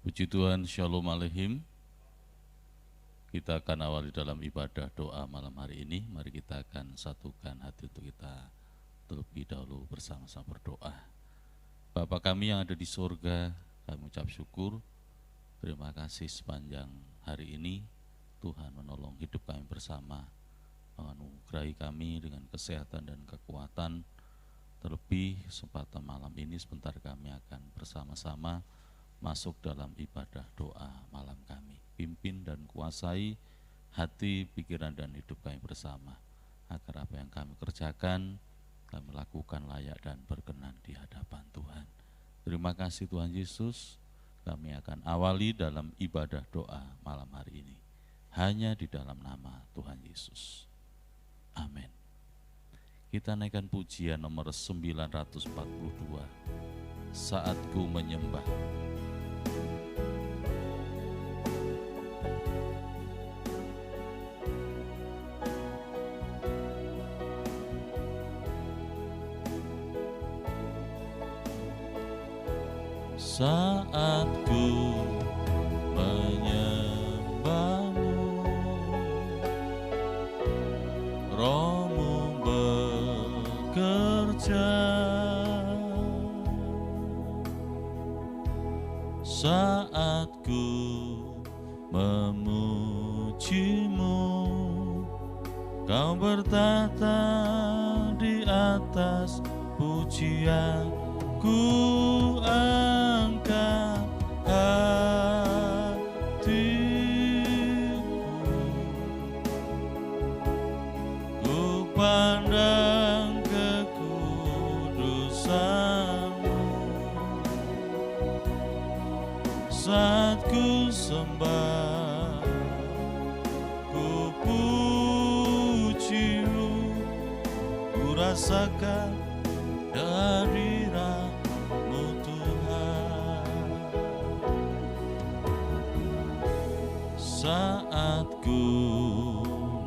Puji Tuhan, Shalom Aleichem. Kita akan awali dalam ibadah doa malam hari ini. Mari kita akan satukan hati untuk kita terlebih dahulu bersama-sama berdoa. Bapa kami yang ada di surga, kami ucap syukur. Terima kasih sepanjang hari ini Tuhan menolong hidup kami bersama, menganugerahi kami dengan kesehatan dan kekuatan. Terlebih kesempatan malam ini sebentar kami akan bersama-sama masuk dalam ibadah doa malam kami. Pimpin dan kuasai hati, pikiran dan hidup kami bersama, agar apa yang kami kerjakan, kami lakukan layak dan berkenan di hadapan Tuhan. Terima kasih Tuhan Yesus. Kami akan awali dalam ibadah doa malam hari ini, hanya di dalam nama Tuhan Yesus. Amin. Kita naikkan pujian nomor 942, Saat Ku Menyembah. Saat ku menyembahmu, Rohmu bekerja. Saat ku memujimu, Kau bertata di atas pujian. Ku angkat hatiku, ku pandang kekudusan-Mu. Saat ku sembah, ku puji-Mu, ku rasakan kehadiran-Mu Tuhan. Saat ku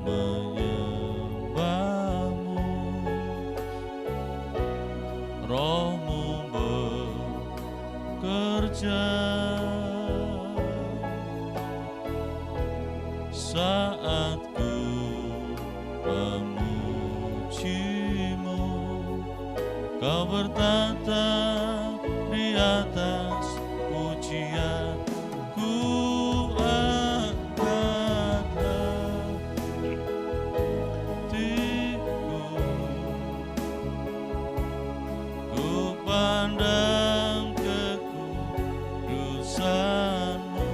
menyembah-Mu, Roh-Mu bekerja. Saat ku memuji-Mu, Kau bertata di atas pujian. Ku angkat hatiku, ku pandang kekudusan-Mu.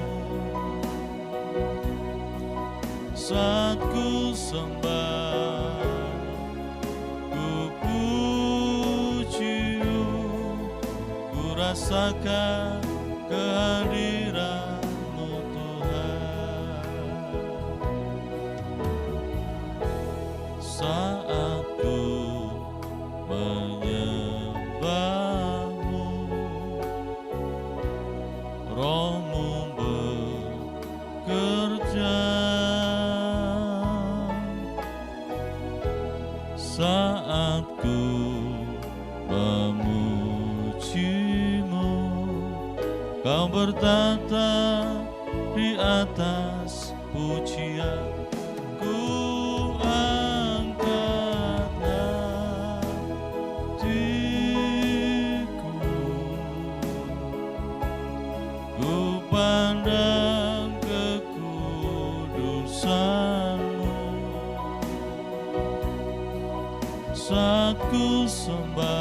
Saat ku sembah, rasakan kehadiran-Mu Tuhan. Saat ku menyembah-Mu, Roh-Mu bekerja. Saat ku Kau bertata di atas pujian. Ku angkat hatiku, ku pandang kekudusan-Mu. Saat ku sembah,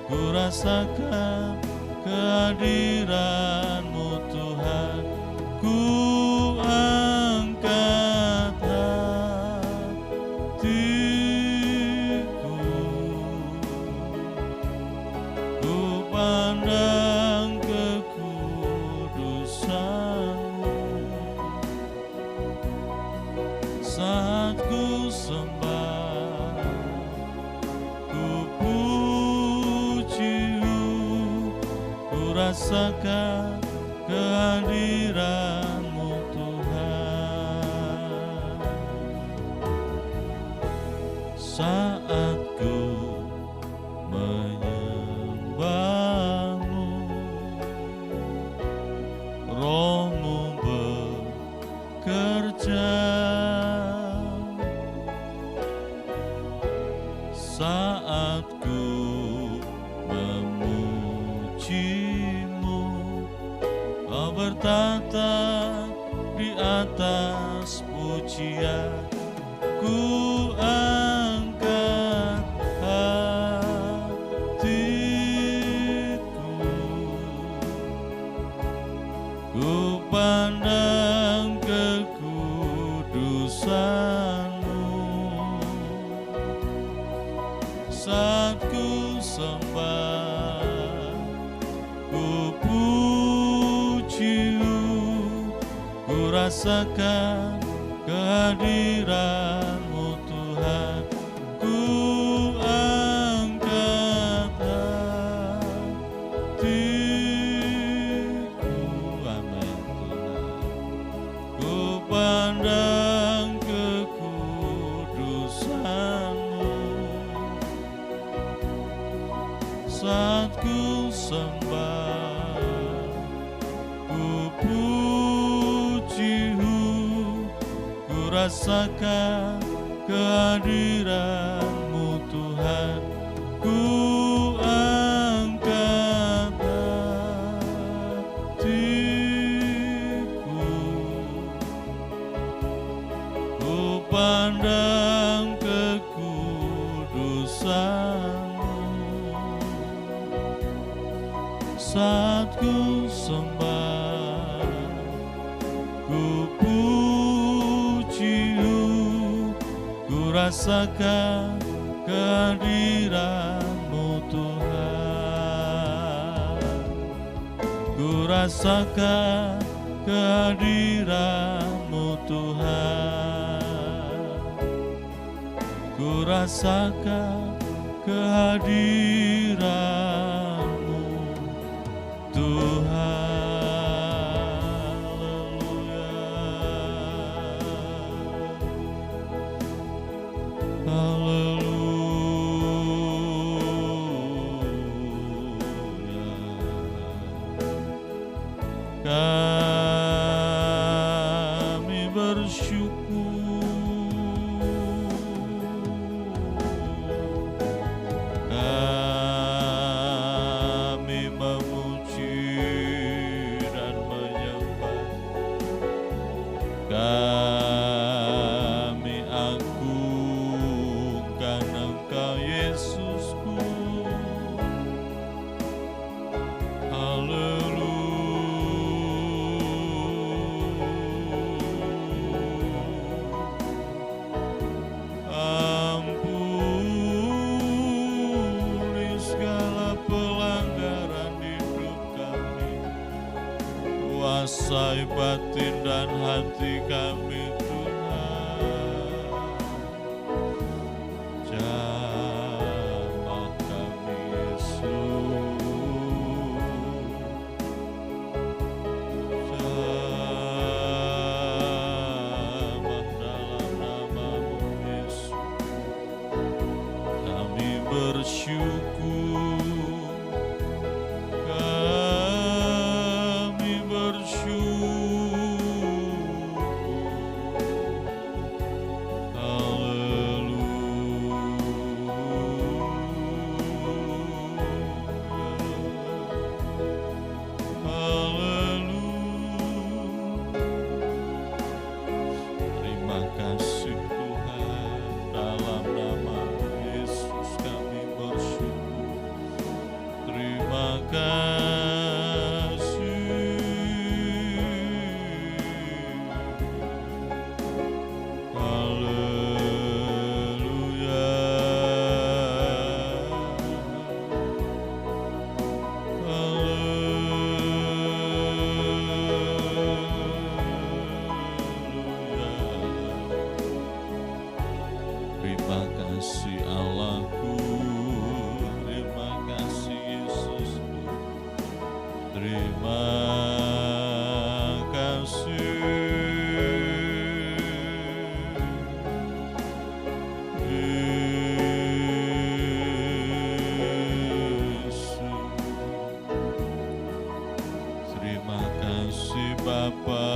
ku rasakan kehadiran-Mu Tuhan. Ku angkat hatiku, ku pandang kekudusan-Mu. Saat ku sembah, rasakan kehadiran-Mu Tuhan. Saat ku saat ku memujimu. Kau bertata di atas pujian, ku angkat hatiku, ku pandang kekudusan-Mu. Saat ku sembah, ku puji-Mu, ku rasakan kehadiran-Mu Tuhan, ku angkat hatiku. Amin Tuhan. Ku pandang kekudusan-Mu. Saat ku sembah, ku puji-Mu, ku rasakan kehadiran-Mu Tuhan, ku angkat hatiku, ku pandang kekudusan-Mu. Saat ku sembah, ku puji-Mu, ku rasakan kehadiran-Mu Tuhan, ku rasakan kehadiran-Mu Tuhan, ku rasakan kehadiran-Mu Tuhan. Kami bersyukur, kami memuji dan menyembah, kami agungkan Engkau Yesusku. Ampuni segala pelanggaran hidup kami, kuasai batin dan hati kami Tuhan. Jamah kami Yesus, jamah dalam nama-Mu Yesus. Kami bersyukur, kami bersyukur. Terima kasih Tuhan, dalam nama Yesus kami bersyukur. Terima kasih. Haleluya. Terima kasih Allahku, terima kasih Yesusku, terima Yesus. Terima kasih Bapa,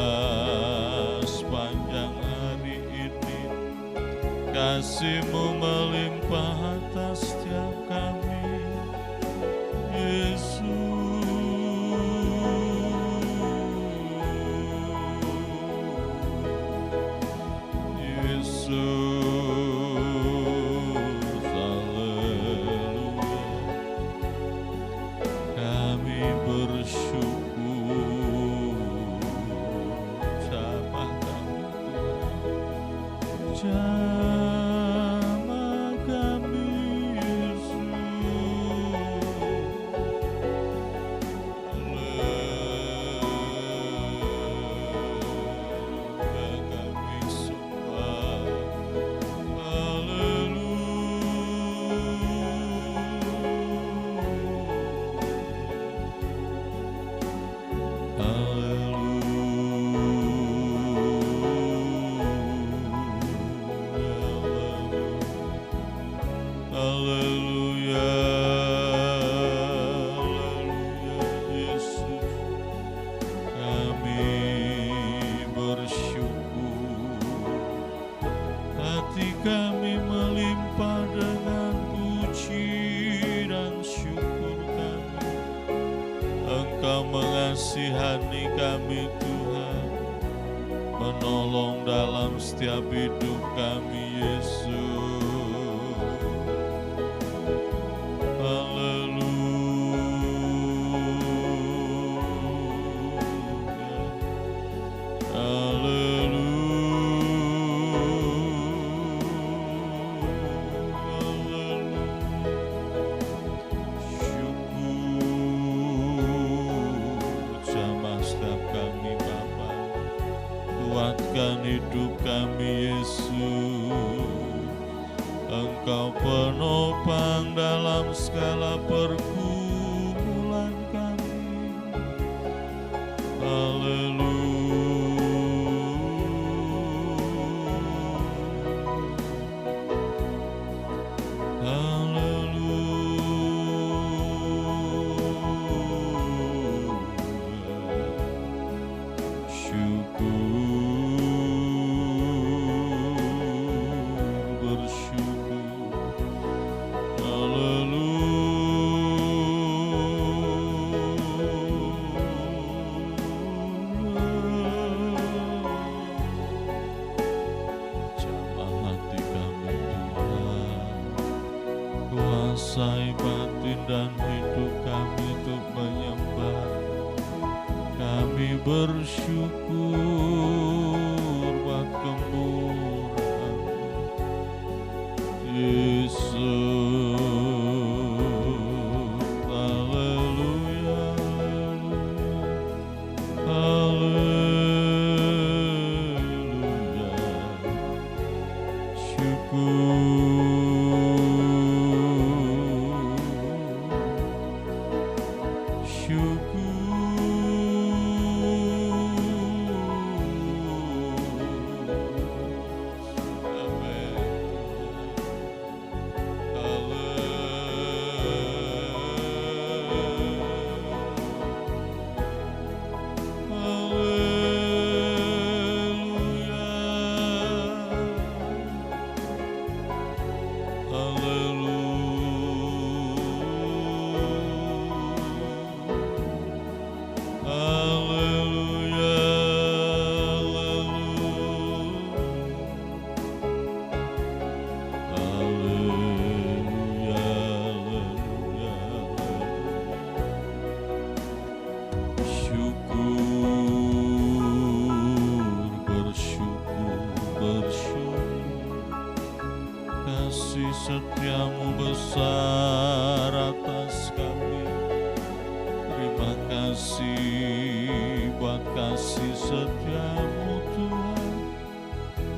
sepanjang hari ini kasih-Mu melimpah atas Haleluya, haleluya Yesus, kami bersyukur, hati kami melimpah dengan puji dan syukur kami. Engkau mengasihani kami Tuhan, menolong dalam setiap hidup kami Yesus. Kuatkan hidup kami Yesus, Engkau penopang dalam segala pergumulan kami. Kuasai batin dan hidup kami untuk menyembah. Kami bersyukur buat kemurahan-Mu Yesus. Haleluya, haleluya, syukur. Kasih setiamu besar atas kami. Terima kasih buat kasih setiamu Tuhan.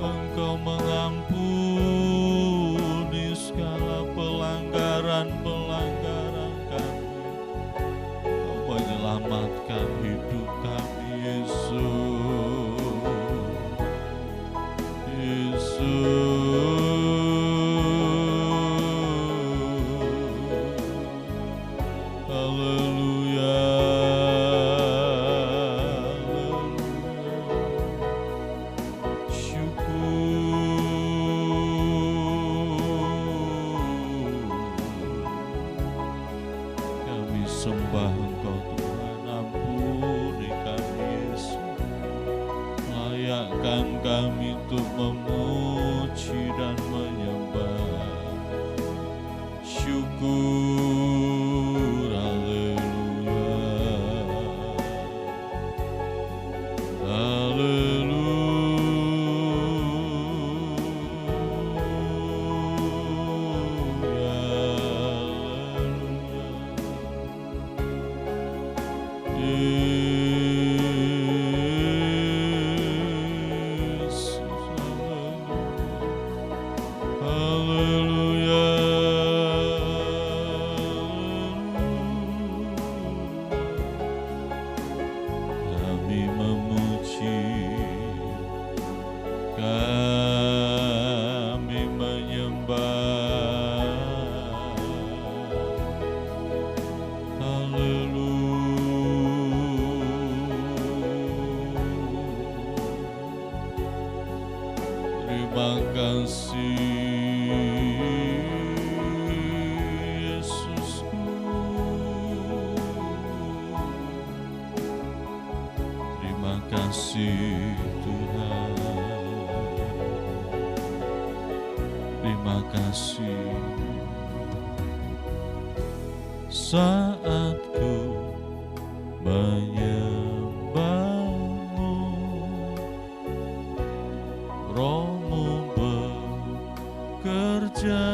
Engkau mengampuni segala pelanggaran-pelanggaran kami. Engkau menyelamatkan hidup kami Yesus. Yesus. Sembah Engkau Tuhan, ampuni kami Yesus. Layakkan kami untuk memuji dan menyembah. Syukur, haleluya, haleluya. Haleluya. kasih Tuhan, terima kasih. Saat ku menyembahmu, Rohmu bekerja.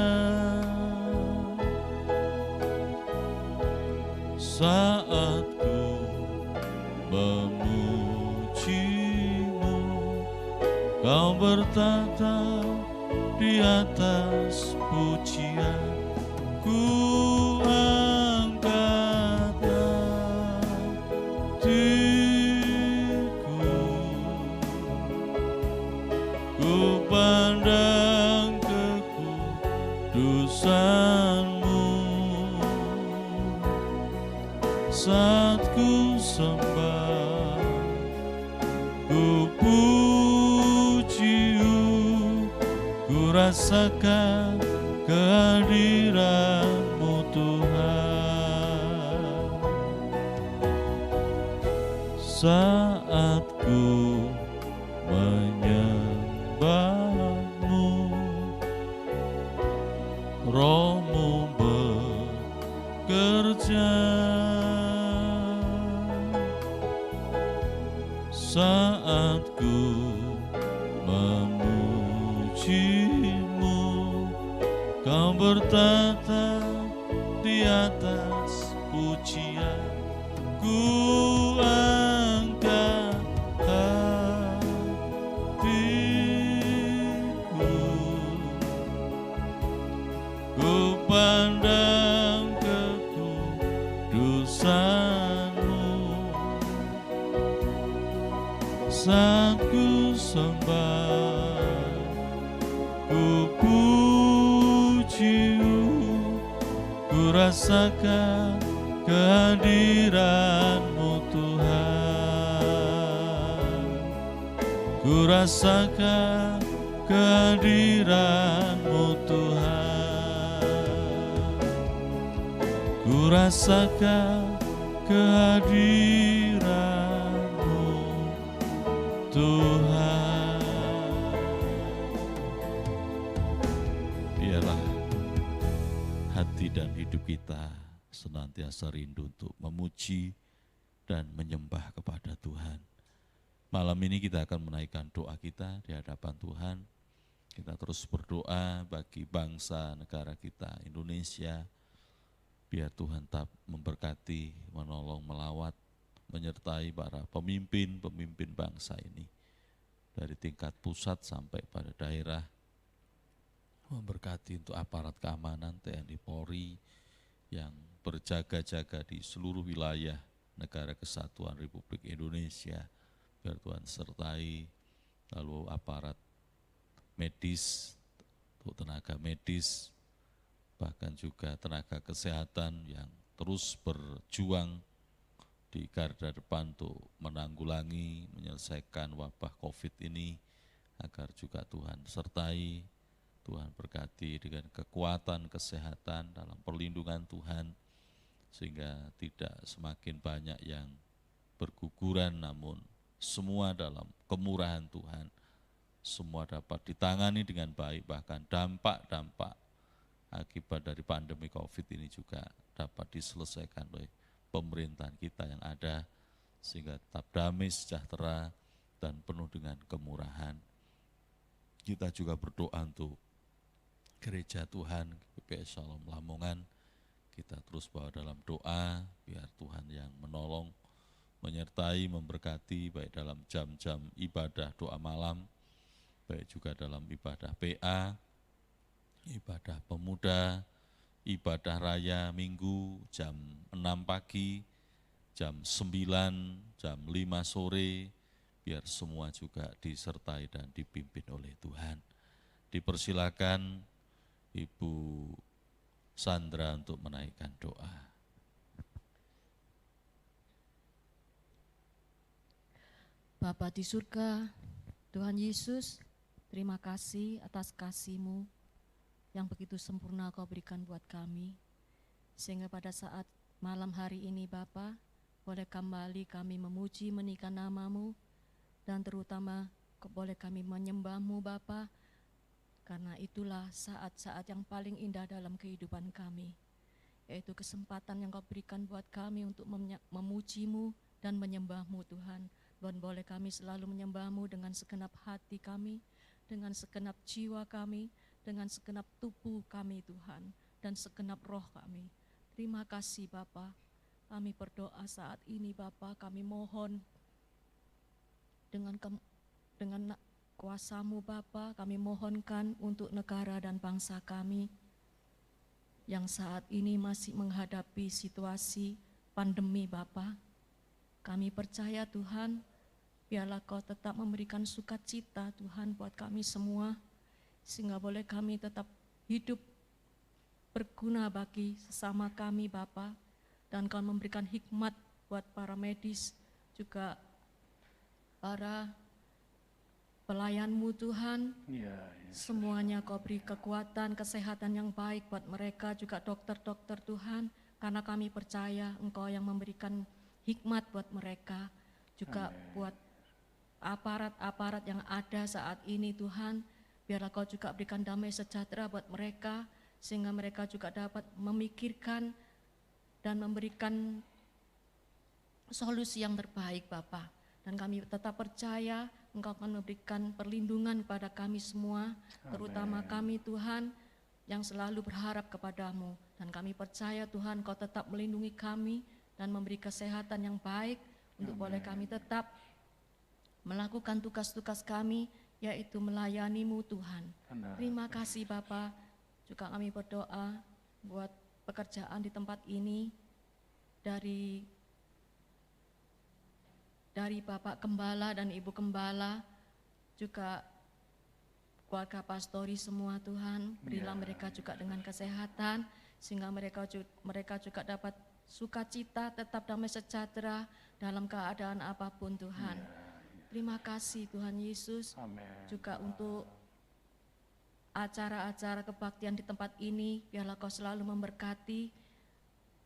Saat ku memujimu, Kau bertata di atas pujian. Ku angkat hatiku, ku pandang kekudusan-Mu. Saat ku sembah, ku puji-Mu, ku rasakan kehadiran-Mu Tuhan. Saat ku menyembah-Mu, Roh-Mu bekerja. Saat ku memuji-Mu, Kau bertata di atas pujian. Ku angkat hatiku, ku pandang kekudusan-Mu. Saat ku sembah, ku puji-Mu, ku rasakan kehadiran-Mu Tuhan. Ku rasakan kehadiran-Mu Tuhan. Ku rasakan kehadiran-Mu Tuhan. Biarlah hati dan hidup kita senantiasa rindu untuk memuji dan menyembah kepada Tuhan. Malam ini kita akan menaikkan doa kita di hadapan Tuhan. Kita terus berdoa bagi bangsa negara kita, Indonesia. Biar Tuhan tetap memberkati, menolong, melawat, menyertai para pemimpin bangsa ini. Dari tingkat pusat sampai pada daerah. Memberkati untuk aparat keamanan, TNI Polri, yang berjaga-jaga di seluruh wilayah Negara Kesatuan Republik Indonesia. Biar Tuhan sertai, lalu aparat medis, untuk tenaga medis, bahkan juga tenaga kesehatan yang terus berjuang di garda depan untuk menanggulangi, menyelesaikan wabah COVID ini, agar juga Tuhan sertai, Tuhan berkati dengan kekuatan kesehatan dalam perlindungan Tuhan, sehingga tidak semakin banyak yang berguguran, namun semua dalam kemurahan Tuhan, semua dapat ditangani dengan baik, bahkan dampak-dampak akibat dari pandemi COVID ini juga dapat diselesaikan oleh pemerintahan kita yang ada, sehingga tetap damai, sejahtera, dan penuh dengan kemurahan. Kita juga berdoa untuk Gereja Tuhan, GPS Shalom Lamongan. Kita terus bawa dalam doa, biar Tuhan yang menolong, menyertai, memberkati, baik dalam jam-jam ibadah doa malam, baik juga dalam ibadah PA, ibadah pemuda, ibadah raya minggu jam 6 pagi, jam 9, jam 5 sore, biar semua juga disertai dan dipimpin oleh Tuhan. Dipersilakan Ibu Sandra untuk menaikkan doa. Bapa di surga, Tuhan Yesus, terima kasih atas kasih-Mu yang begitu sempurna Kau berikan buat kami, sehingga pada saat malam hari ini Bapa, boleh kembali kami memuji menaikkan nama-Mu, dan terutama boleh kami menyembah-Mu Bapa, karena itulah saat-saat yang paling indah dalam kehidupan kami, yaitu kesempatan yang Kau berikan buat kami untuk memuji-Mu dan menyembah-Mu Tuhan. Dan boleh kami selalu menyembah-Mu dengan segenap hati kami, dengan segenap jiwa kami, dengan segenap tubuh kami Tuhan, dan segenap roh kami. Terima kasih Bapa. Kami berdoa saat ini Bapa, kami mohon dengan kuasa-Mu Bapa, kami mohonkan untuk negara dan bangsa kami yang saat ini masih menghadapi situasi pandemi Bapa. Kami percaya Tuhan, biarlah Kau tetap memberikan sukacita Tuhan buat kami semua, sehingga boleh kami tetap hidup berguna bagi sesama kami Bapa, dan Kau memberikan hikmat buat para medis, juga para pelayan-Mu Tuhan, semuanya Kau beri kekuatan, kesehatan yang baik buat mereka, juga dokter-dokter Tuhan, karena kami percaya Engkau yang memberikan hikmat buat mereka, juga buat aparat-aparat yang ada saat ini Tuhan, biarlah Kau juga berikan damai sejahtera buat mereka, sehingga mereka juga dapat memikirkan dan memberikan solusi yang terbaik Bapa. Dan kami tetap percaya Engkau akan memberikan perlindungan kepada kami semua, terutama kami Tuhan yang selalu berharap kepada-Mu. Dan kami percaya Tuhan Kau tetap melindungi kami dan memberi kesehatan yang baik untuk boleh kami tetap melakukan tugas-tugas kami, yaitu melayani-Mu Tuhan. Terima kasih Bapa. Juga kami berdoa buat pekerjaan di tempat ini, dari Bapak Gembala dan Ibu Gembala, juga keluarga pastori semua Tuhan, berilah mereka juga dengan kesehatan, sehingga mereka juga dapat sukacita, tetap damai sejahtera dalam keadaan apapun Tuhan. Terima kasih Tuhan Yesus. Juga untuk acara-acara kebaktian di tempat ini, biarlah Kau selalu memberkati,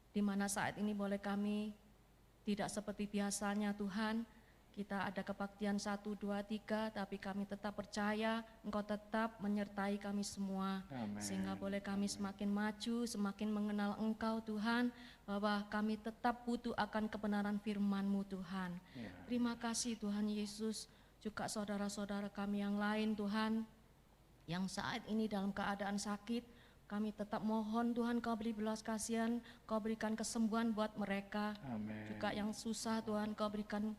di mana saat ini boleh kami tidak seperti biasanya Tuhan, kita ada kebaktian 1, 2, 3, tapi kami tetap percaya Engkau tetap menyertai kami semua. Sehingga boleh kami semakin maju, semakin mengenal Engkau Tuhan, bahwa kami tetap butuh akan kebenaran firman-Mu Tuhan. Terima kasih Tuhan Yesus. Juga saudara-saudara kami yang lain Tuhan, yang saat ini dalam keadaan sakit, kami tetap mohon Tuhan Kau beri belas kasihan, Kau berikan kesembuhan buat mereka. Juga yang susah Tuhan Kau berikan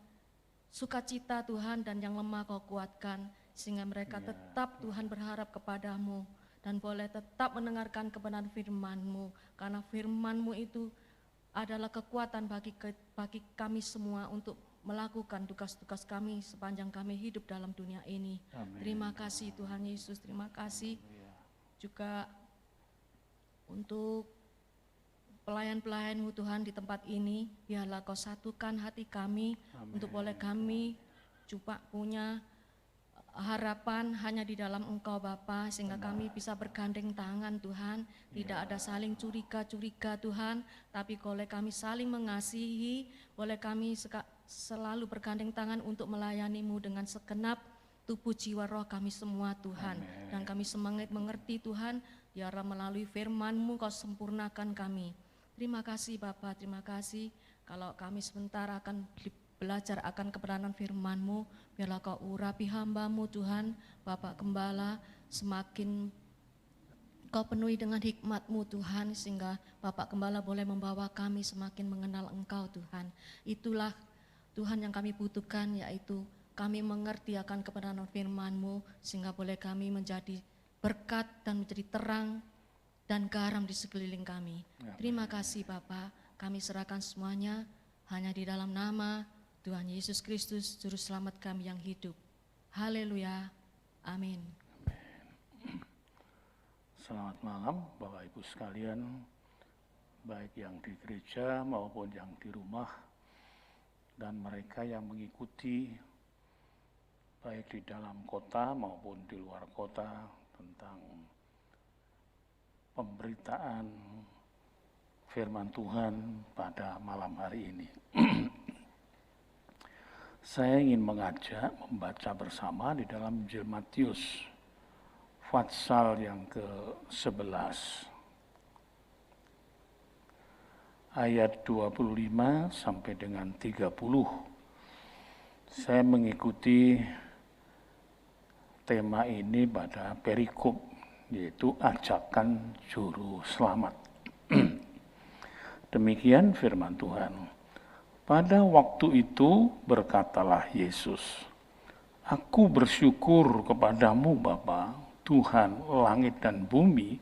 sukacita Tuhan, dan yang lemah Kau kuatkan, sehingga mereka tetap Tuhan berharap kepada-Mu, dan boleh tetap mendengarkan kebenaran firman-Mu, karena firman-Mu itu adalah kekuatan bagi kami semua untuk melakukan tugas-tugas kami sepanjang kami hidup dalam dunia ini. Terima kasih Tuhan Yesus, terima kasih. Juga untuk pelayan-pelayan-Mu Tuhan di tempat ini, biarlah Kau satukan hati kami untuk boleh kami juga punya harapan hanya di dalam Engkau Bapa, sehingga kami bisa bergandeng tangan Tuhan, tidak ada saling curiga-curiga Tuhan, tapi boleh kami saling mengasihi, boleh kami selalu bergandeng tangan untuk melayani-Mu dengan segenap tubuh jiwa roh kami semua Tuhan. Dan kami semangat mengerti Tuhan, biarlah melalui firman-Mu Kau sempurnakan kami. Terima kasih Bapa, terima kasih. Kalau kami sebentar akan belajar akan kebenaran firman-Mu, biarlah Kau urapi hamba-Mu Tuhan, Bapak Gembala, semakin Kau penuhi dengan hikmat-Mu Tuhan, sehingga Bapak Gembala boleh membawa kami semakin mengenal Engkau Tuhan. Itulah Tuhan yang kami butuhkan, yaitu kami mengerti akan kebenaran firman-Mu, sehingga boleh kami menjadi berkat dan menjadi terang dan garam di sekeliling kami. Terima kasih Bapa, kami serahkan semuanya hanya di dalam nama Tuhan Yesus Kristus, Juru Selamat kami yang hidup. Haleluya, amin. Selamat malam Bapak Ibu sekalian, baik yang di gereja maupun yang di rumah, dan mereka yang mengikuti baik di dalam kota maupun di luar kota tentang pemberitaan firman Tuhan pada malam hari ini. Saya ingin mengajak membaca bersama di dalam Injil Matius, pasal yang ke-11, ayat 25 sampai dengan 30. Saya mengikuti tema ini pada perikop, yaitu ajakan juru selamat. Demikian firman Tuhan. Pada waktu itu berkatalah Yesus, "Aku bersyukur kepadamu Bapa, Tuhan langit dan bumi,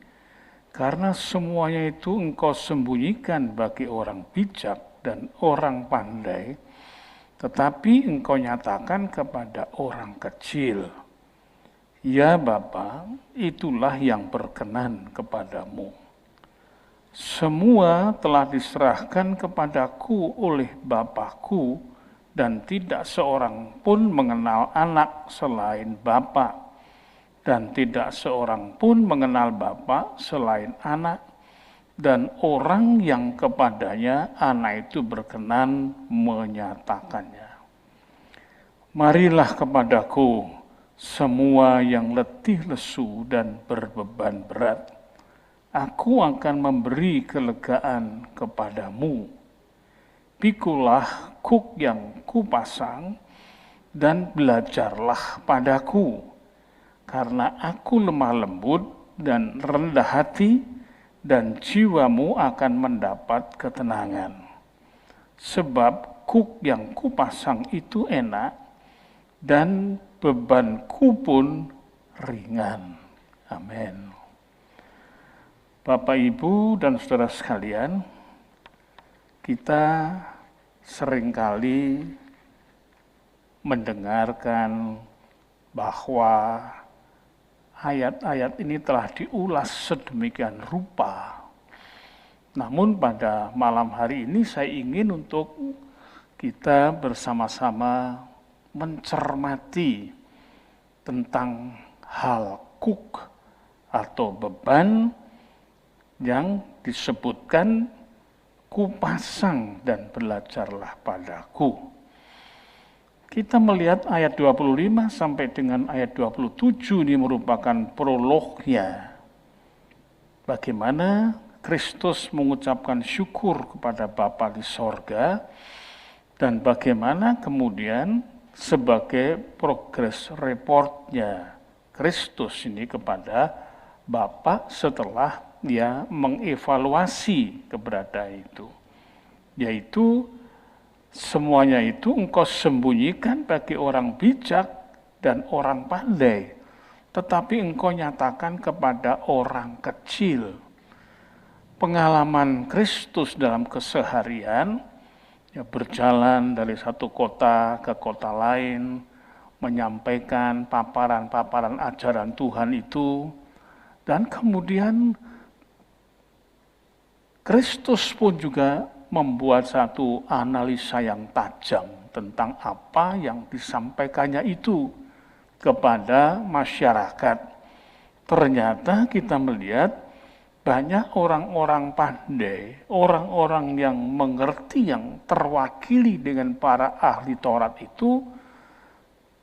karena semuanya itu Engkau sembunyikan bagi orang bijak dan orang pandai, tetapi Engkau nyatakan kepada orang kecil. Ya Bapa, itulah yang berkenan kepadamu. Semua telah diserahkan kepadaku oleh Bapa-Ku, dan tidak seorang pun mengenal anak selain Bapa, dan tidak seorang pun mengenal Bapa selain anak, dan orang yang kepadanya anak itu berkenan menyatakannya. Marilah kepadaku semua yang letih lesu dan berbeban berat, aku akan memberi kelegaan kepadamu. Pikulah kuk yang kupasang dan belajarlah padaku, karena aku lemah lembut dan rendah hati, dan jiwamu akan mendapat ketenangan. Sebab kuk yang kupasang itu enak, dan bebanku pun ringan." Amin. Bapak, Ibu, dan saudara sekalian, kita seringkali mendengarkan bahwa ayat-ayat ini telah diulas sedemikian rupa. Namun pada malam hari ini saya ingin untuk kita bersama-sama mencermati tentang hal kuk atau beban yang disebutkan kupasang dan belajarlah padaku. Kita melihat ayat 25 sampai dengan ayat 27 ini merupakan prolognya. Bagaimana Kristus mengucapkan syukur kepada Bapa di sorga, dan bagaimana kemudian sebagai progress reportnya Kristus ini kepada Bapa setelah dia mengevaluasi keberadaan itu, yaitu semuanya itu Engkau sembunyikan bagi orang bijak dan orang pandai, tetapi Engkau nyatakan kepada orang kecil. Pengalaman Kristus dalam keseharian, ya, berjalan dari satu kota ke kota lain, menyampaikan paparan-paparan ajaran Tuhan itu, dan kemudian Kristus pun juga membuat satu analisa yang tajam tentang apa yang disampaikannya itu kepada masyarakat. Ternyata kita melihat banyak orang-orang pandai, orang-orang yang mengerti, yang terwakili dengan para ahli Taurat itu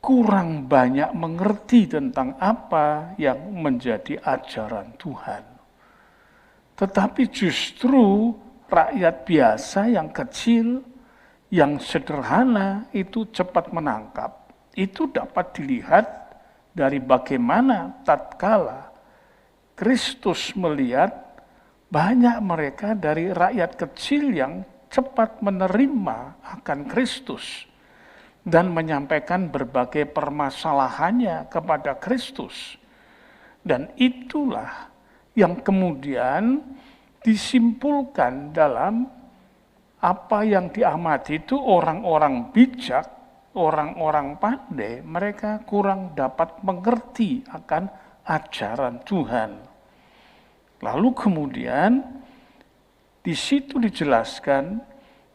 kurang banyak mengerti tentang apa yang menjadi ajaran Tuhan. Tetapi justru rakyat biasa yang kecil, yang sederhana itu cepat menangkap. Itu dapat dilihat dari bagaimana tatkala Kristus melihat banyak mereka dari rakyat kecil yang cepat menerima akan Kristus dan menyampaikan berbagai permasalahannya kepada Kristus. Dan itulah yang kemudian disimpulkan dalam apa yang diamati itu orang-orang bijak, orang-orang pandai, mereka kurang dapat mengerti akan ajaran Tuhan. Lalu kemudian di situ dijelaskan,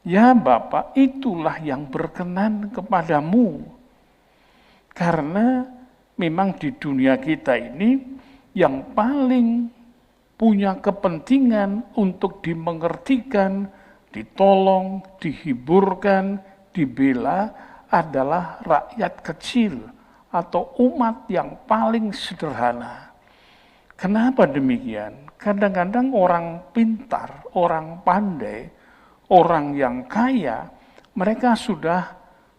ya Bapa, itulah yang berkenan kepadamu. Karena memang di dunia kita ini yang paling punya kepentingan untuk dimengertikan, ditolong, dihiburkan, dibela adalah rakyat kecil atau umat yang paling sederhana. Kenapa demikian? Kadang-kadang orang pintar, orang pandai, orang yang kaya, mereka sudah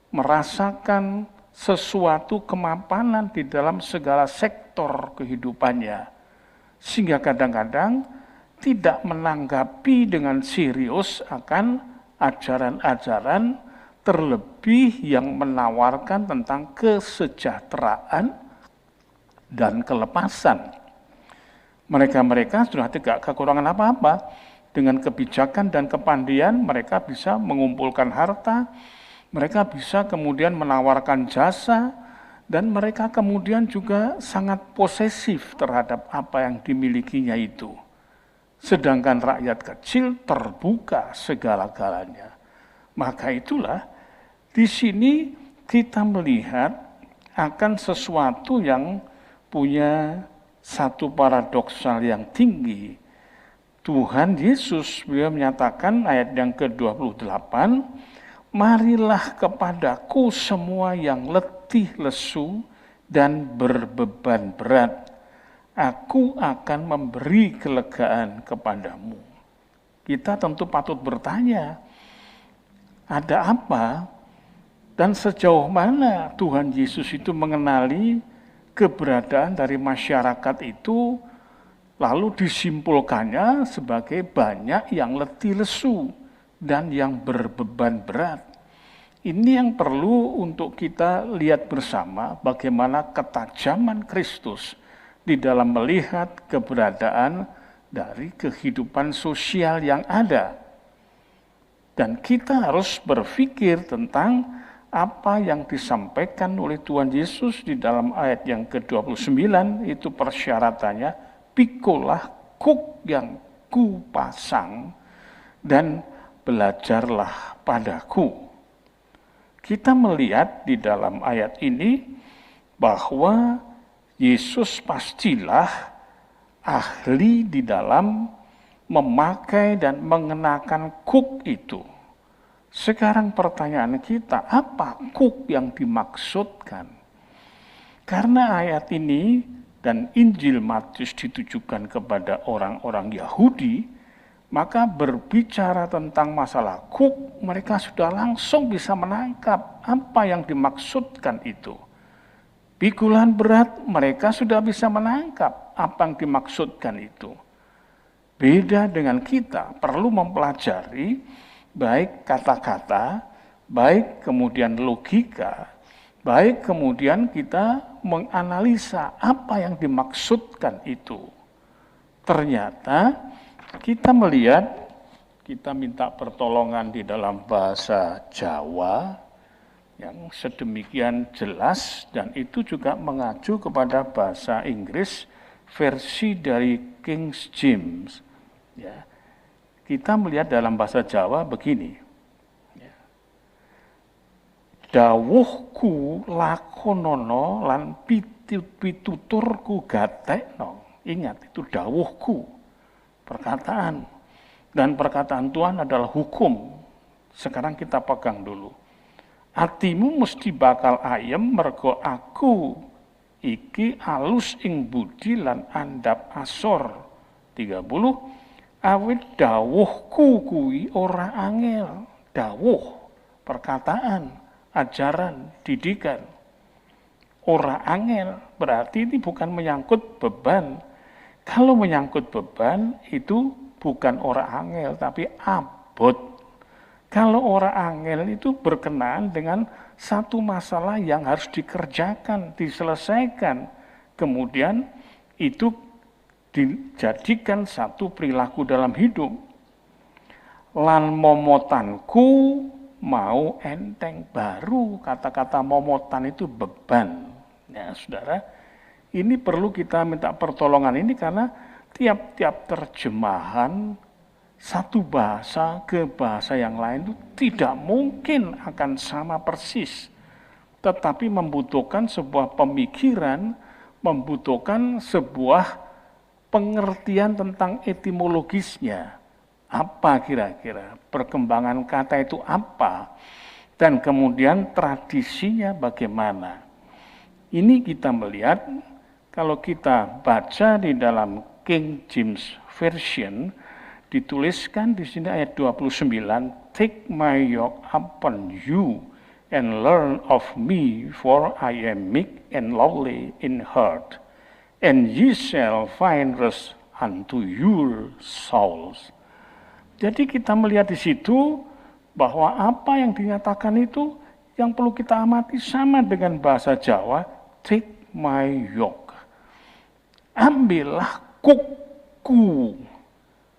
merasakan sesuatu kemapanan di dalam segala sektor kehidupannya. Sehingga kadang-kadang tidak menanggapi dengan serius akan ajaran-ajaran terlebih yang menawarkan tentang kesejahteraan dan kelepasan. Mereka-mereka sudah tidak kekurangan apa-apa. Dengan kebijakan dan kepandaian mereka bisa mengumpulkan harta, mereka bisa kemudian menawarkan jasa, dan mereka kemudian juga sangat posesif terhadap apa yang dimilikinya itu. Sedangkan rakyat kecil terbuka segala-galanya. Maka itulah di sini kita melihat akan sesuatu yang punya satu paradoksal yang tinggi. Tuhan Yesus beliau menyatakan ayat yang ke-28, marilah kepadaku semua yang letih lesu dan berbeban berat, aku akan memberi kelegaan kepadamu. Kita tentu patut bertanya, ada apa dan sejauh mana Tuhan Yesus itu mengenali keberadaan dari masyarakat itu, lalu disimpulkannya sebagai banyak yang letih lesu dan yang berbeban berat. Ini yang perlu untuk kita lihat bersama bagaimana ketajaman Kristus di dalam melihat keberadaan dari kehidupan sosial yang ada. Dan kita harus berpikir tentang apa yang disampaikan oleh Tuhan Yesus di dalam ayat yang ke-29, itu persyaratannya, pikulah kuk yang kupasang dan belajarlah padaku. Kita melihat di dalam ayat ini bahwa Yesus pastilah ahli di dalam memakai dan mengenakan kuk itu. Sekarang pertanyaan kita, apa kuk yang dimaksudkan? Karena ayat ini dan Injil Matius ditujukan kepada orang-orang Yahudi, maka berbicara tentang masalah kuk, mereka sudah langsung bisa menangkap apa yang dimaksudkan itu. Pikulan berat, mereka sudah bisa menangkap apa yang dimaksudkan itu. Beda dengan kita, perlu mempelajari baik kata-kata, baik kemudian logika, baik kemudian kita menganalisa apa yang dimaksudkan itu. Ternyata kita melihat, kita minta pertolongan di dalam bahasa Jawa yang sedemikian jelas, dan itu juga mengacu kepada bahasa Inggris versi dari King James. Ya. Kita melihat dalam bahasa Jawa begini, dawuhku lakonono lan pituturku gatekno. Ingat, itu dawuhku, perkataan. Dan perkataan Tuhan adalah hukum. Sekarang kita pegang dulu. Atimu mesti bakal ayem mergo aku iki alus ing budi lan andap asor. 30. Awit dawuhku kuwi ora angel. Dawuh, perkataan, ajaran, didikan. Ora angel, berarti ini bukan menyangkut beban. Kalau menyangkut beban, itu bukan ora angel, tapi abot. Kalau ora angel itu berkenaan dengan satu masalah yang harus dikerjakan, diselesaikan. Kemudian itu dijadikan satu perilaku dalam hidup. Lan momotanku mau enteng, baru kata-kata momotan itu beban. Ya saudara, ini perlu kita minta pertolongan ini karena tiap-tiap terjemahan satu bahasa ke bahasa yang lain itu tidak mungkin akan sama persis. Tetapi membutuhkan sebuah pemikiran, membutuhkan sebuah pengertian tentang etimologisnya. Apa kira-kira? Perkembangan kata itu apa? dan kemudian tradisinya bagaimana. Ini kita melihat kalau kita baca di dalam King James Version, dituliskan di sini ayat 29, "Take my yoke upon you and learn of me, for I am meek and lowly in heart, and ye shall find rest unto your souls." Jadi kita melihat di situ bahwa apa yang dinyatakan itu yang perlu kita amati sama dengan bahasa Jawa, take my yoke. Ambillah kukku.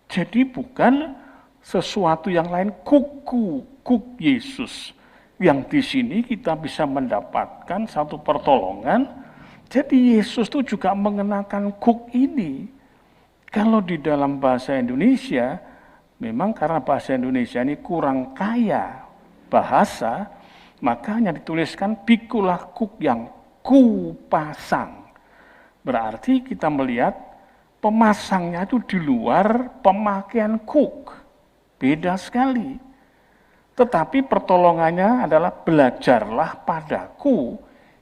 Jadi bukan sesuatu yang lain, kuk Yesus. Yang di sini kita bisa mendapatkan satu pertolongan. Jadi Yesus itu juga mengenakan kuk ini. Kalau di dalam bahasa Indonesia, memang karena bahasa Indonesia ini kurang kaya bahasa, maka hanya dituliskan pikulah kuk yang ku pasang. Berarti kita melihat pemasangnya itu di luar pemakaian kuk. Beda sekali. Tetapi pertolongannya adalah belajarlah padaku.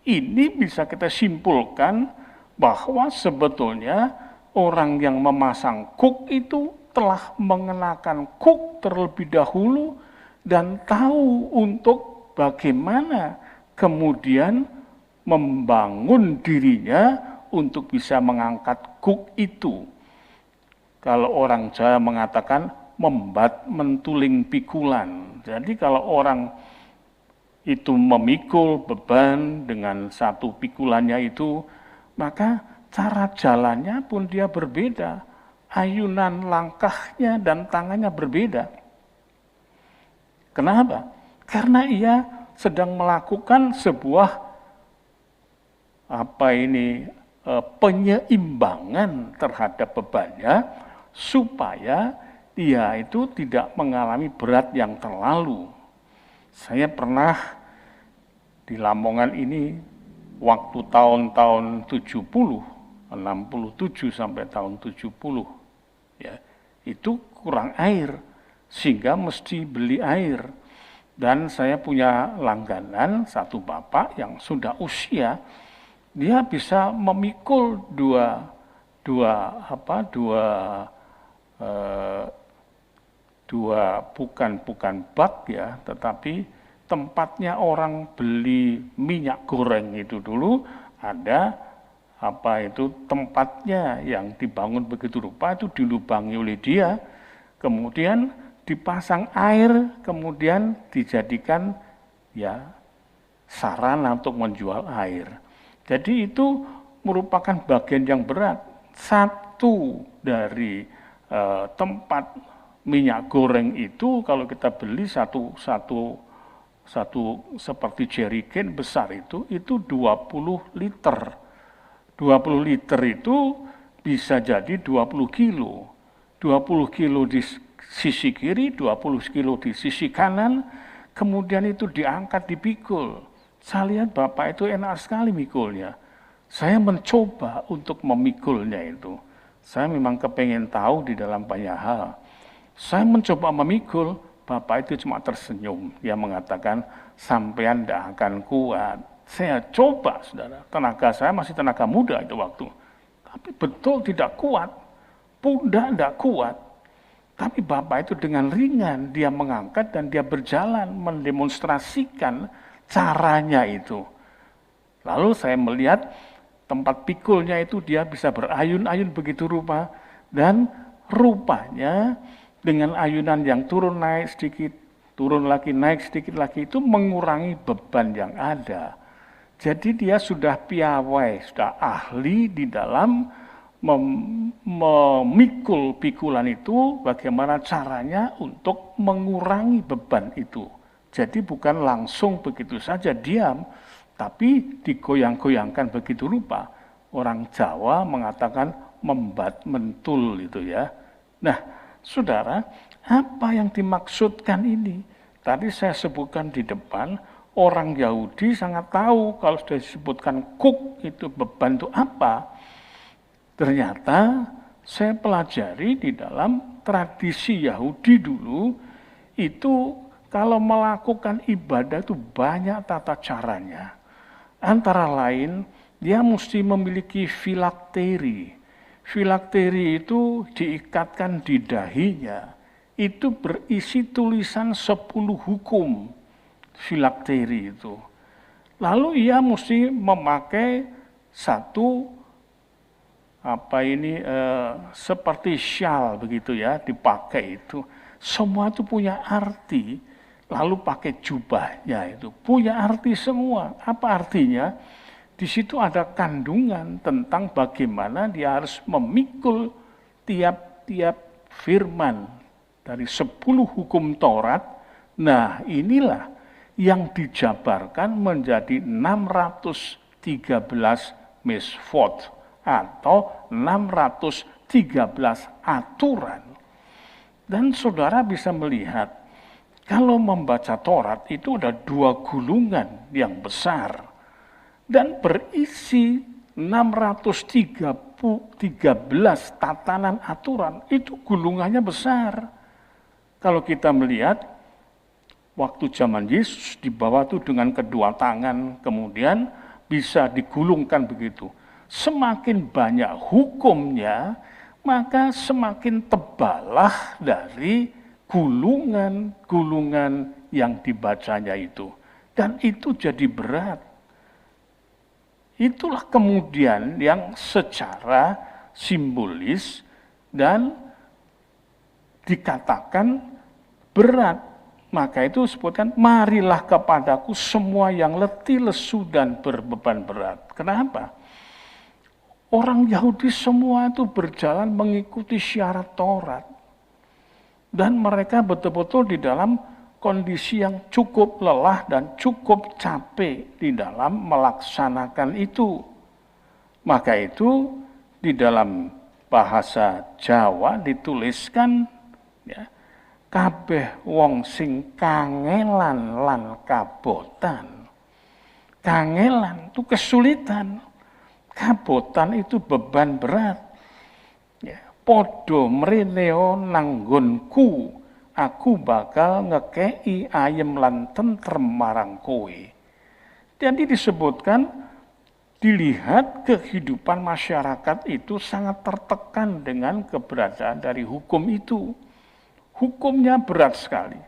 Ini bisa kita simpulkan bahwa sebetulnya orang yang memasang kuk itu telah mengenakan kuk terlebih dahulu dan tahu untuk bagaimana kemudian membangun dirinya untuk bisa mengangkat kuk itu. Kalau orang Jawa mengatakan membat mentuling pikulan. Jadi kalau orang itu memikul beban dengan satu pikulannya itu, maka cara jalannya pun dia berbeda. Ayunan langkahnya dan tangannya berbeda. Kenapa? Karena ia sedang melakukan sebuah penyeimbangan terhadap bebannya supaya dia itu tidak mengalami berat yang terlalu. Saya pernah di Lamongan ini waktu tahun-tahun 70, 67 sampai tahun 70, ya, itu kurang air sehingga mesti beli air. Dan saya punya langganan satu bapak yang sudah usia, dia bisa memikul dua bukan bak ya, tetapi tempatnya orang beli minyak goreng itu dulu ada tempatnya yang dibangun begitu rupa itu dilubangi oleh dia, kemudian dipasang air, kemudian dijadikan ya sarana untuk menjual air. Jadi itu merupakan bagian yang berat. Satu dari tempat minyak goreng itu kalau kita beli satu seperti jerrycan besar itu 20 liter. 20 liter itu bisa jadi 20 kilo. 20 kilo di sisi kiri, 20 kilo di sisi kanan, kemudian itu diangkat dipikul. Saya lihat bapak itu enak sekali mikulnya. Saya mencoba untuk memikulnya itu. Saya memang kepengen tahu di dalam banyak hal. Saya mencoba memikul, bapak itu cuma tersenyum. Dia mengatakan, sampean tidak akan kuat. Saya coba, saudara. Tenaga saya masih tenaga muda itu waktu. Tapi betul tidak kuat. Pundak tidak kuat. Tapi bapak itu dengan ringan, dia mengangkat dan dia berjalan, mendemonstrasikan caranya itu. Lalu saya melihat tempat pikulnya itu dia bisa berayun-ayun begitu rupa. Dan rupanya dengan ayunan yang turun naik sedikit, turun lagi naik sedikit lagi itu mengurangi beban yang ada. Jadi dia sudah piawai, sudah ahli di dalam memikul pikulan itu, bagaimana caranya untuk mengurangi beban itu. Jadi bukan langsung begitu saja diam, tapi digoyang-goyangkan begitu rupa. Orang Jawa mengatakan membat mentul itu ya. Nah, saudara, apa yang dimaksudkan ini? Tadi saya sebutkan di depan, orang Yahudi sangat tahu kalau sudah disebutkan kuk itu beban itu apa. Ternyata saya pelajari di dalam tradisi Yahudi dulu itu Kalau melakukan ibadah itu banyak tata caranya. Antara lain, dia mesti memiliki filakteri. Filakteri itu diikatkan di dahinya. Itu berisi tulisan 10 hukum. Filakteri itu. Lalu ia mesti memakai satu seperti syal begitu ya, dipakai itu. Semua itu punya arti. Lalu pakai jubahnya itu punya arti semua. Apa artinya? Di situ ada kandungan tentang bagaimana dia harus memikul tiap-tiap firman dari 10 hukum Taurat. Nah, inilah yang dijabarkan menjadi 613 misvot atau 613 aturan. Dan saudara bisa melihat, kalau membaca Taurat itu ada 2 gulungan yang besar dan berisi 613 tatanan aturan, itu gulungannya besar. Kalau kita melihat, waktu zaman Yesus dibawa itu dengan kedua tangan, kemudian bisa digulungkan begitu. Semakin banyak hukumnya, maka semakin tebalah dari gulungan-gulungan yang dibacanya itu. Dan itu jadi berat. Itulah kemudian yang secara simbolis dan dikatakan berat. Maka itu disebutkan, marilah kepadaku semua yang letih, lesu, dan berbeban berat. Kenapa? Orang Yahudi semua itu berjalan mengikuti syarat Taurat. Dan mereka betul-betul di dalam kondisi yang cukup lelah dan cukup capek di dalam melaksanakan itu. Maka itu di dalam bahasa Jawa dituliskan, ya, kabeh wong sing kangelan lan kabotan. Kangelan itu kesulitan, kabotan itu beban berat. Podo mreneo nanggonku, aku bakal ngekei ayem lan tentrem marang kowe. Jadi disebutkan, dilihat kehidupan masyarakat itu sangat tertekan dengan keberadaan dari hukum itu. Hukumnya berat sekali.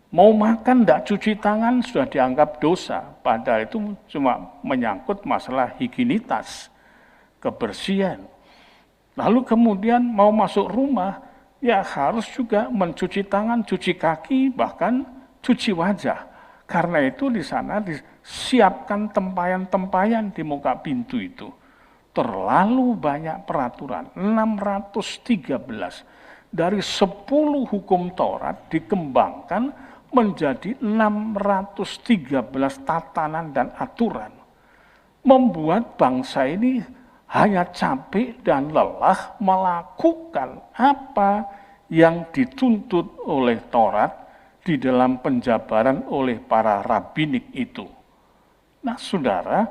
Mau makan tidak cuci tangan sudah dianggap dosa, padahal itu cuma menyangkut masalah higienitas, kebersihan. Lalu kemudian mau masuk rumah, ya harus juga mencuci tangan, cuci kaki, bahkan cuci wajah. Karena itu di sana disiapkan tempayan-tempayan di muka pintu itu. Terlalu banyak peraturan, 613. Dari 10 hukum Taurat dikembangkan menjadi 613 tatanan dan aturan. Membuat bangsa ini hanya capek dan lelah melakukan apa yang dituntut oleh Taurat di dalam penjabaran oleh para rabbinik itu. Nah, saudara,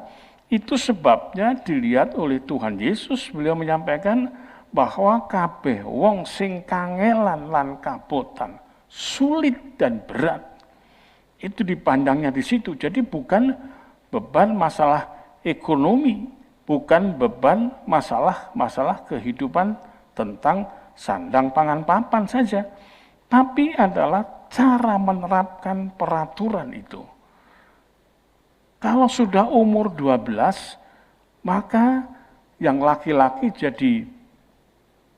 itu sebabnya dilihat oleh Tuhan Yesus, beliau menyampaikan bahwa kabeh wong sing kangelan lan kabotan, sulit dan berat. Itu dipandangnya di situ. Jadi bukan beban masalah ekonomi, bukan beban masalah kehidupan tentang sandang pangan papan saja, tapi adalah cara menerapkan peraturan itu. Kalau sudah umur 12, maka yang laki-laki jadi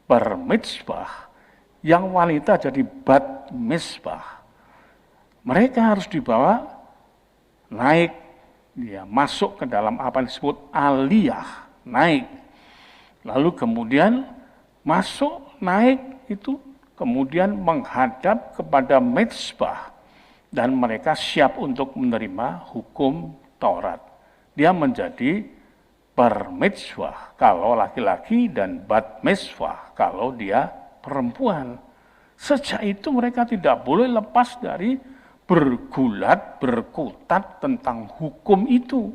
bar mitzvah, yang wanita jadi bat mitzvah. Mereka harus dibawa naik, dia masuk ke dalam apa yang disebut aliyah, naik. Lalu kemudian masuk, naik itu kemudian menghadap kepada mezbah. Dan mereka siap untuk menerima hukum Taurat. Dia menjadi bar mitzvah kalau laki-laki dan bat mitzvah kalau dia perempuan. Sejak itu mereka tidak boleh lepas dari bergulat, berkutat tentang hukum itu.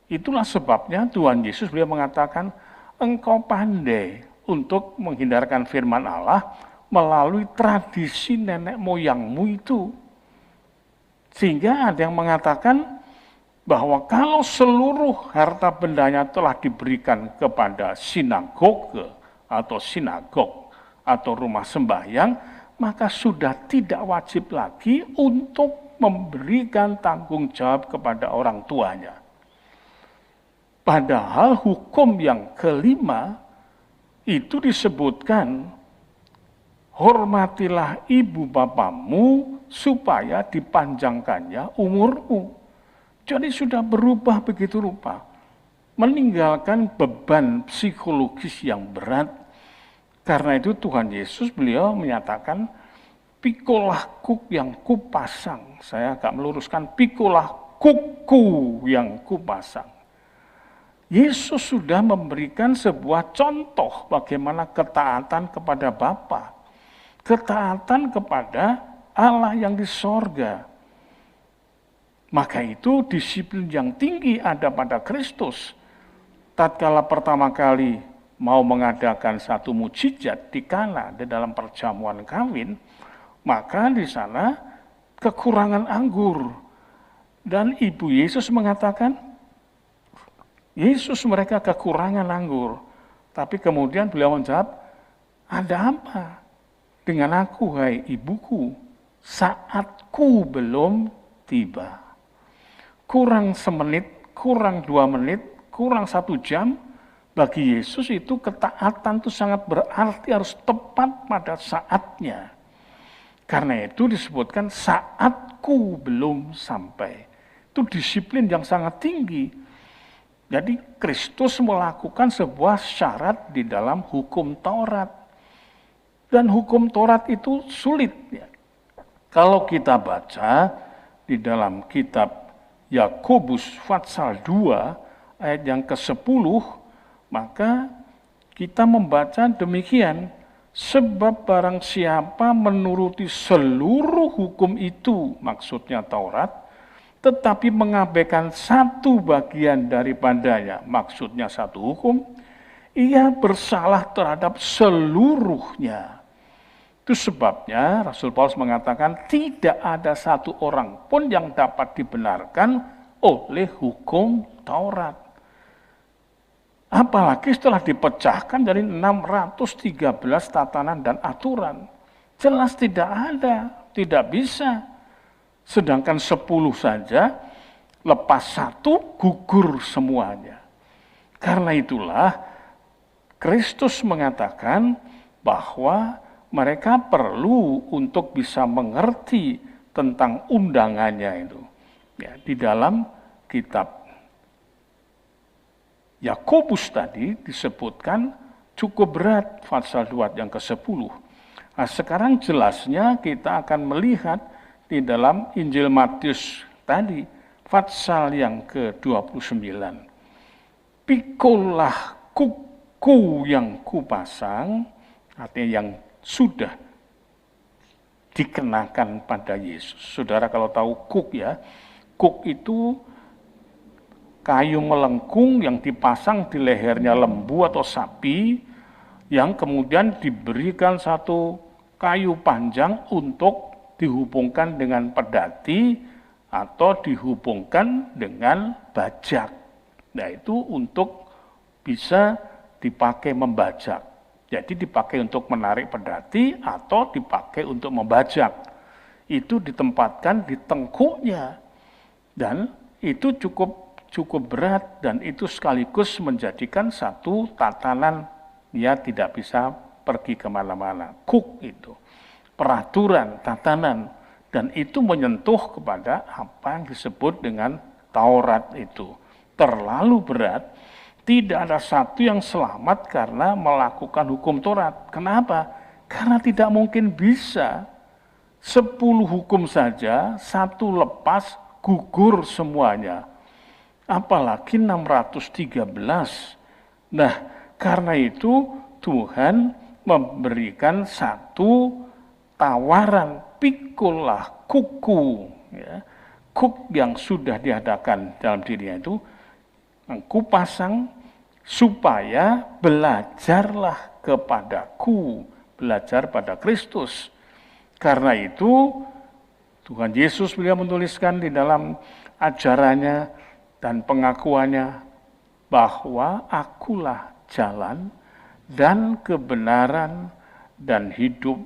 Itulah sebabnya Tuhan Yesus beliau mengatakan, engkau pandai untuk menghindarkan firman Allah melalui tradisi nenek moyangmu itu. Sehingga ada yang mengatakan bahwa kalau seluruh harta bendanya telah diberikan kepada sinagoge atau sinagog atau rumah sembahyang, maka sudah tidak wajib lagi untuk memberikan tanggung jawab kepada orang tuanya. Padahal hukum yang kelima itu disebutkan, hormatilah ibu bapamu supaya dipanjangkannya umurmu. Jadi sudah berubah begitu rupa. Meninggalkan beban psikologis yang berat. Karena itu Tuhan Yesus beliau menyatakan, pikulah kuk yang kupasang. Saya agak meluruskan, pikulah kuku yang kupasang. Yesus sudah memberikan sebuah contoh bagaimana ketaatan kepada Bapa. Ketaatan kepada Allah yang di sorga. Maka itu disiplin yang tinggi ada pada Kristus. Tatkala pertama kali mau mengadakan satu mujizat di Kana di dalam perjamuan kawin, maka di sana kekurangan anggur. Dan Ibu Yesus mengatakan, Yesus mereka kekurangan anggur. Tapi kemudian beliau menjawab, ada apa dengan aku, hai ibuku? Saatku belum tiba. Kurang semenit, kurang 2 menit, kurang 1 jam, bagi Yesus itu ketaatan itu sangat berarti harus tepat pada saatnya. Karena itu disebutkan saatku belum sampai. Itu disiplin yang sangat tinggi. Jadi Kristus melakukan sebuah syarat di dalam hukum Taurat. Dan hukum Taurat itu sulit. Kalau kita baca di dalam kitab Yakobus pasal 2 ayat yang ke-10, maka kita membaca demikian, sebab barang siapa menuruti seluruh hukum itu, maksudnya Taurat, tetapi mengabaikan satu bagian daripadanya, maksudnya satu hukum, ia bersalah terhadap seluruhnya. Itu sebabnya Rasul Paulus mengatakan tidak ada satu orang pun yang dapat dibenarkan oleh hukum Taurat. Apalagi setelah dipecahkan dari 613 tatanan dan aturan. Jelas tidak ada, tidak bisa. Sedangkan 10 saja, lepas 1 gugur semuanya. Karena itulah Kristus mengatakan bahwa mereka perlu untuk bisa mengerti tentang undangannya itu. Ya, di dalam kitab Yakobus tadi disebutkan cukup berat pasal 2 yang ke-10. Nah, sekarang jelasnya kita akan melihat di dalam Injil Matius tadi pasal yang ke-29. Pikulah kuku yang kupasang, artinya yang sudah dikenakan pada Yesus. Saudara kalau tahu kuk ya, kuk itu kayu melengkung yang dipasang di lehernya lembu atau sapi, yang kemudian diberikan satu kayu panjang untuk dihubungkan dengan pedati atau dihubungkan dengan bajak. Nah itu untuk bisa dipakai membajak. Jadi dipakai untuk menarik pedati atau dipakai untuk membajak. Itu ditempatkan di tengkuknya. Dan itu cukup berat dan itu sekaligus menjadikan satu tatanan dia tidak bisa pergi kemana-mana. Kuk itu, peraturan, tatanan. Dan itu menyentuh kepada apa yang disebut dengan Taurat itu. Terlalu berat. Tidak ada satu yang selamat karena melakukan hukum Taurat. Kenapa? Karena tidak mungkin bisa 10 hukum saja, 1 lepas, gugur semuanya. Apalagi 613. Nah, karena itu Tuhan memberikan satu tawaran, pikulah kuku. Ya. Kuk yang sudah diadakan dalam dirinya itu, aku pasang, supaya belajarlah kepadaku, belajar pada Kristus. Karena itu Tuhan Yesus beliau menuliskan di dalam ajarannya dan pengakuannya bahwa akulah jalan dan kebenaran dan hidup.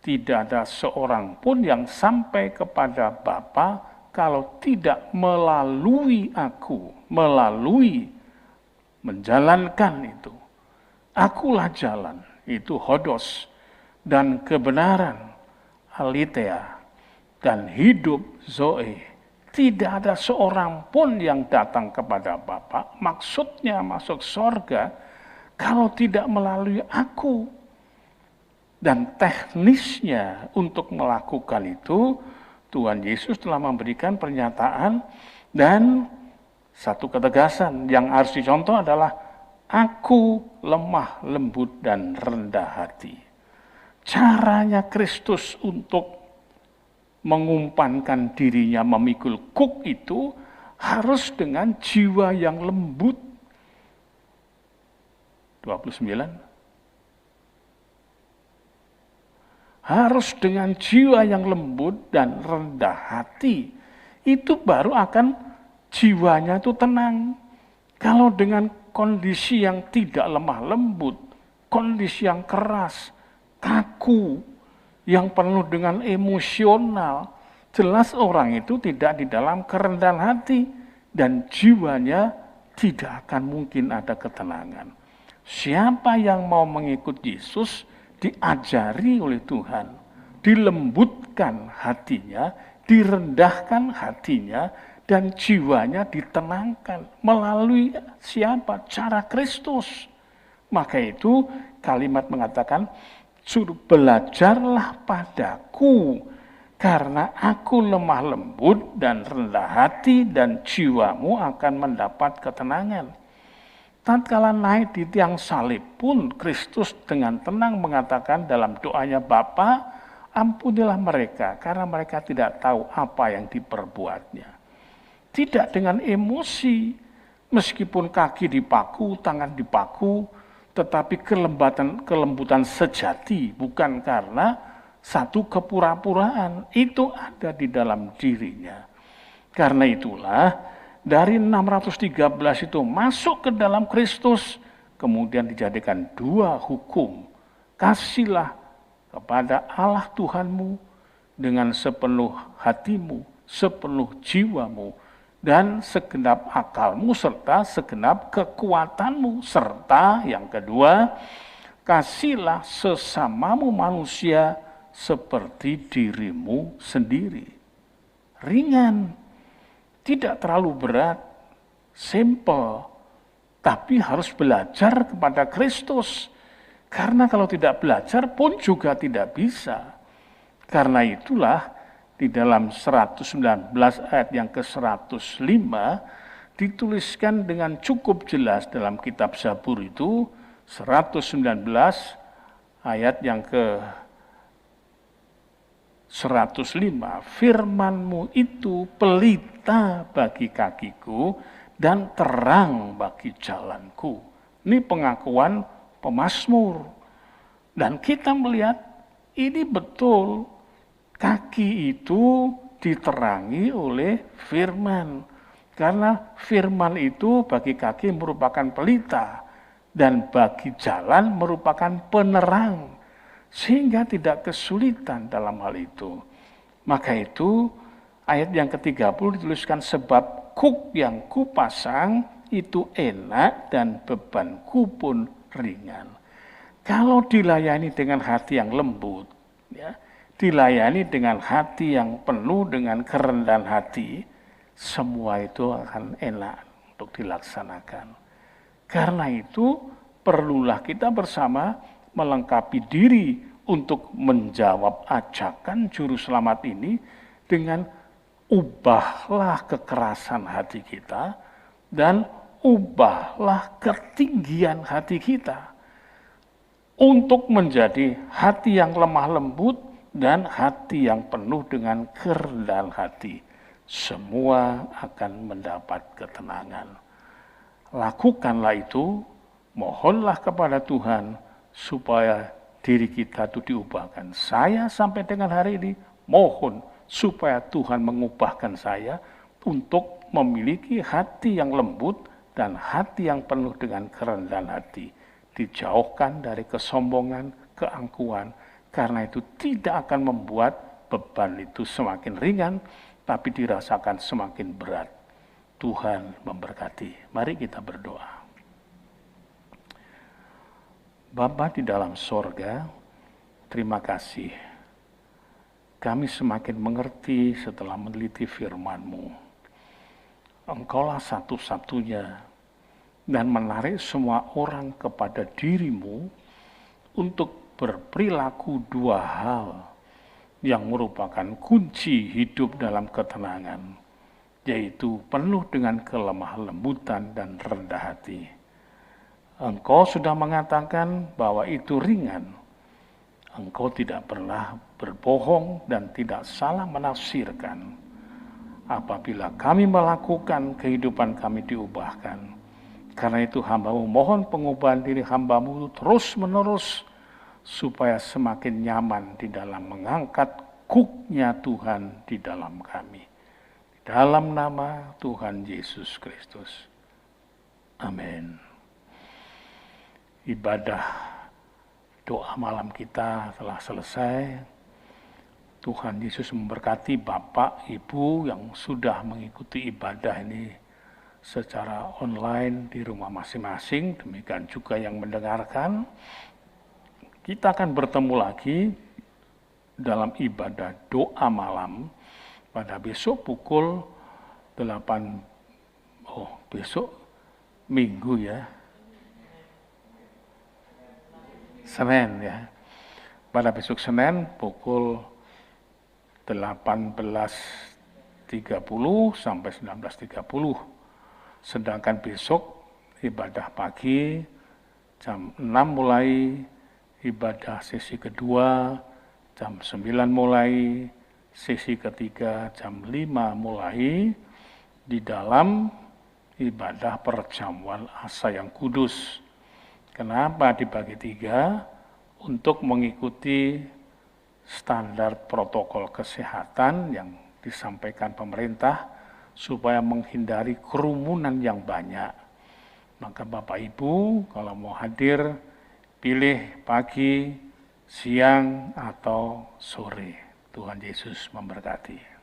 Tidak ada seorang pun yang sampai kepada Bapa kalau tidak melalui aku, melalui menjalankan itu. Akulah jalan, itu hodos, dan kebenaran, aletheia, dan hidup, zoe. Tidak ada seorang pun yang datang kepada Bapa, maksudnya masuk sorga, kalau tidak melalui aku. Dan teknisnya untuk melakukan itu, Tuhan Yesus telah memberikan pernyataan dan satu ketegasan yang harus dicontoh adalah aku lemah, lembut, dan rendah hati. Caranya Kristus untuk mengumpankan dirinya memikul kuk itu harus dengan jiwa yang lembut. 29. Harus dengan jiwa yang lembut dan rendah hati. Itu baru akan jiwanya itu tenang. Kalau dengan kondisi yang tidak lemah lembut, kondisi yang keras, kaku, yang penuh dengan emosional, jelas orang itu tidak di dalam kerendahan hati dan jiwanya tidak akan mungkin ada ketenangan. Siapa yang mau mengikut Yesus diajari oleh Tuhan, dilembutkan hatinya, direndahkan hatinya, dan jiwanya ditenangkan melalui siapa? Cara Kristus. Maka itu kalimat mengatakan, belajarlah padaku, karena aku lemah lembut dan rendah hati, dan jiwamu akan mendapat ketenangan. Tatkala naik di tiang salib pun, Kristus dengan tenang mengatakan dalam doanya, Bapa, ampunilah mereka, karena mereka tidak tahu apa yang diperbuatnya. Tidak dengan emosi, meskipun kaki dipaku, tangan dipaku, tetapi kelembutan sejati, bukan karena satu kepura-puraan, itu ada di dalam dirinya. Karena itulah, dari 613 itu masuk ke dalam Kristus, kemudian dijadikan dua hukum. Kasihlah kepada Allah Tuhanmu dengan sepenuh hatimu, sepenuh jiwamu, dan segenap akalmu, serta segenap kekuatanmu. Serta yang kedua, kasihlah sesamamu manusia seperti dirimu sendiri. Ringan. Tidak terlalu berat, simple, tapi harus belajar kepada Kristus. Karena kalau tidak belajar pun juga tidak bisa. Karena itulah di dalam 119 ayat yang ke-105 dituliskan dengan cukup jelas dalam kitab Zabur itu, 119 ayat yang ke 105, firman-Mu itu pelita bagi kakiku dan terang bagi jalanku. Ini pengakuan pemazmur. Dan kita melihat ini betul, kaki itu diterangi oleh firman. Karena firman itu bagi kaki merupakan pelita dan bagi jalan merupakan penerang. Sehingga tidak kesulitan dalam hal itu. Maka itu ayat yang ke-30 dituliskan, sebab kuk yang kupasang itu enak dan bebanku pun ringan. Kalau dilayani dengan hati yang lembut, ya, dilayani dengan hati yang penuh dengan kerendahan hati, semua itu akan enak untuk dilaksanakan. Karena itu perlulah kita bersama melengkapi diri untuk menjawab ajakan juru selamat ini dengan ubahlah kekerasan hati kita dan ubahlah ketinggian hati kita untuk menjadi hati yang lemah lembut dan hati yang penuh dengan kerendahan hati. Semua akan mendapat ketenangan. Lakukanlah itu, mohonlah kepada Tuhan supaya diri kita itu diubahkan. Saya sampai dengan hari ini mohon supaya Tuhan mengubahkan saya untuk memiliki hati yang lembut dan hati yang penuh dengan kerendahan hati. Dijauhkan dari kesombongan, keangkuhan, karena itu tidak akan membuat beban itu semakin ringan, tapi dirasakan semakin berat. Tuhan memberkati. Mari kita berdoa. Bapa di dalam sorga, terima kasih. Kami semakin mengerti setelah meneliti firman-Mu. Engkaulah satu-satunya dan menarik semua orang kepada diri-Mu untuk berperilaku dua hal yang merupakan kunci hidup dalam ketenangan, yaitu penuh dengan kelemah lembutan dan rendah hati. Engkau sudah mengatakan bahwa itu ringan. Engkau tidak pernah berbohong dan tidak salah menafsirkan. Apabila kami melakukan, kehidupan kami diubahkan. Karena itu hamba-Mu mohon pengubahan diri hamba-Mu terus menerus, supaya semakin nyaman di dalam mengangkat kuknya Tuhan di dalam kami. Dalam nama Tuhan Yesus Kristus. Amin. Ibadah doa malam kita telah selesai. Tuhan Yesus memberkati Bapak, Ibu yang sudah mengikuti ibadah ini secara online di rumah masing-masing. Demikian juga yang mendengarkan. Kita akan bertemu lagi dalam ibadah doa malam pada besok pukul 8. Besok Minggu ya. Senin ya. Pada besok Senin pukul 18.30 sampai 19.30. Sedangkan besok ibadah pagi jam 6 mulai, ibadah sesi kedua jam 9 mulai, sesi ketiga jam 5 mulai di dalam ibadah perjamuan asa yang kudus. Kenapa dibagi 3? Untuk mengikuti standar protokol kesehatan yang disampaikan pemerintah supaya menghindari kerumunan yang banyak. Maka Bapak Ibu kalau mau hadir, pilih pagi, siang, atau sore. Tuhan Yesus memberkati.